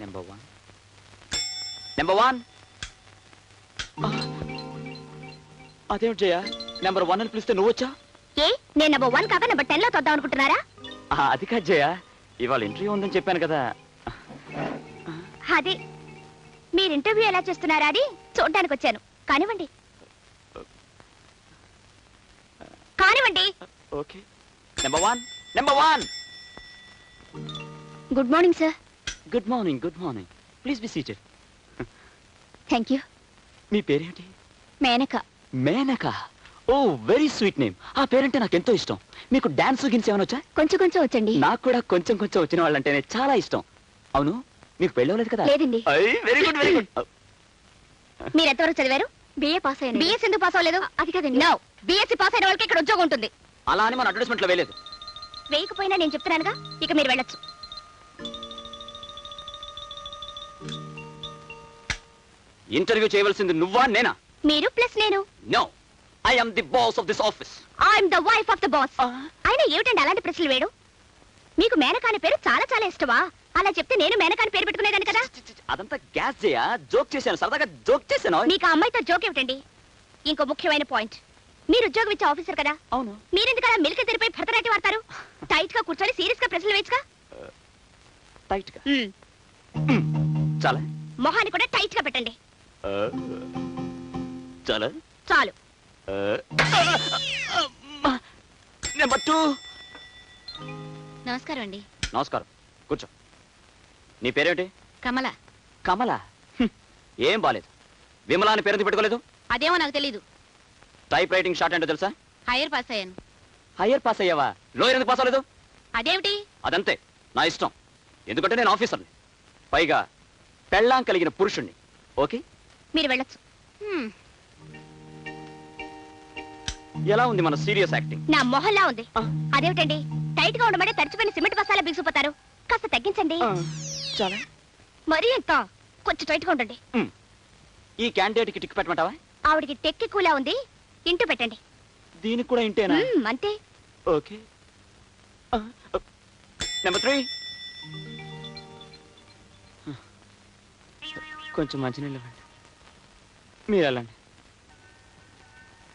Number one number one. అదేమిటి జయ, number one అని పిలిస్తే నువ్వు వచ్చా? ఏ నేను నెంబర్ 1 కాక నెంబర్ 10 లో తొద్దాం అనుకుంటున్నారా? అది కాదు జయ, ఇవాళ ఇంటర్వ్యూ ఉందని చెప్పాను కదా. అదే మీరు ఇంటర్వ్యూ ఎలా చేస్తున్నారా అని చూడడానికి వచ్చాను. కానివ్వండి కానివ్వండి. Okay. Number one number one. Good morning sir. Good morning good morning. Please be seated. Thank you. మీ పేరేంటి? Menaka. Menaka. Oh very sweet name. ఆ పేరంటే నాకు ఎంతో ఇష్టం. మీకు డాన్స్ గిన్స్ ఏమైనా వచ్చా? కొంచెం కొంచెం వచ్చండి. నాకు కూడా కొంచెం కొంచెం వచ్చిన వాళ్ళంటేనే చాలా ఇష్టం. అవును, మీకు పెళ్ళవలేదు కదా? లేదండి. Very good very good. మీరు ఎంతవరకు చదివారు? బిఏ పాస్ అయ్యాను. బిఎస్ ఎందుకు పాస్ అవ్వలేదు? అది కదండి. నో, బిఎస్సీ పాస్ అయిన వాళ్ళకి ఇక్కడ ఉద్యోగం ఉంటుంది. అలా అని మన అడ్వర్టైజ్మెంట్ లో వేయలేదు. వేయకపోయినా నేను చెప్తున్నానుగా, ఇక మీరు వెళ్ళొచ్చు. ఇంటర్వ్యూ చేయవలసింది నువ్వా నేనా? మీరు ప్లస్ నేను. No, I am the boss of this office. I'm the wife of the boss. అయినా ఏమిటండి అలాంటి ప్రశ్నలు వేడు? మీకు మేనకాని పేరు చాలా చాలా ఇష్టమా? అలా చెప్తే నేను మేనకాని పేరు పెట్టుకునేదాన్ని కదా. అదంతా గ్యాస్ చేయా, జోక్ చేశాను, సరదాగా జోక్ చేశాను. మీకు ఆ అమ్మాయితో జోక్ ఏమిటండి? ఇంకో ముఖ్యమైన పాయింట్, మీరు ఉద్యోగం ఇచ్చే ఆఫీసర్ కదా. అవును. మీరెందుకు అలా మిల్క్ తెరిపై భరతనాట్యం వాడతారు? టైట్ గా కూర్చొని సీరియస్ గా ప్రశ్నలు వేయచ్చుగా. టైట్ గా చాలా. మొహాన్ని కూడా టైట్ గా పెట్టండి. చాలా చాలు. నెంబర్ 2. నమస్కారం అండి. నమస్కారం, కూర్చో. నీ పేరేమిటి? కమల. కమల? ఏం బాలేదు. విమలా అని పేరు పెట్టుకోలేదు? అదేమో నాకు తెలీదు. టైప్ రైటింగ్ షార్ట్ ఏంటో తెలుసా? హైయర్ పాస్ అయ్యాను. హైయర్ పాస్ అయ్యావా? లోయర్ ఎందుకు పాస్ అవ్వలేదు? అదేమిటి? అదంతే, నా ఇష్టం. ఎందుకంటే నేను ఆఫీసర్ని, పైగా పెళ్ళాం కలిగిన పురుషుణ్ణి. ఓకే, మీరు వెళ్ళొచ్చు. ఎలా ఉంది మన సీరియస్ యాక్టింగ్? నా మొహల్లా ఉంది. అదేమిటండి, టైట్ గా ఉండమంటే తడిచిపోయిన సిమెంట్ బస్తాలా బిగుసిపోతారు. కాస్త తగ్గించండి. చాలా. మరీ ఎంత? కొంచెం టైట్ గా ఉండండి. ఈ క్యాండిడేట్ కి టిక్ పెట్టమంటావా? ఆవిడికి టెక్కి కూలా ఉంది, ఇంటూ పెట్టండి. దీనికి కూడా ఇంటేనా? అంతే. ఓకే. నెంబర్ 3. కొంచెం మంచినీళ్ళు ఇవ్వండి. మీరు వెళ్ళండి.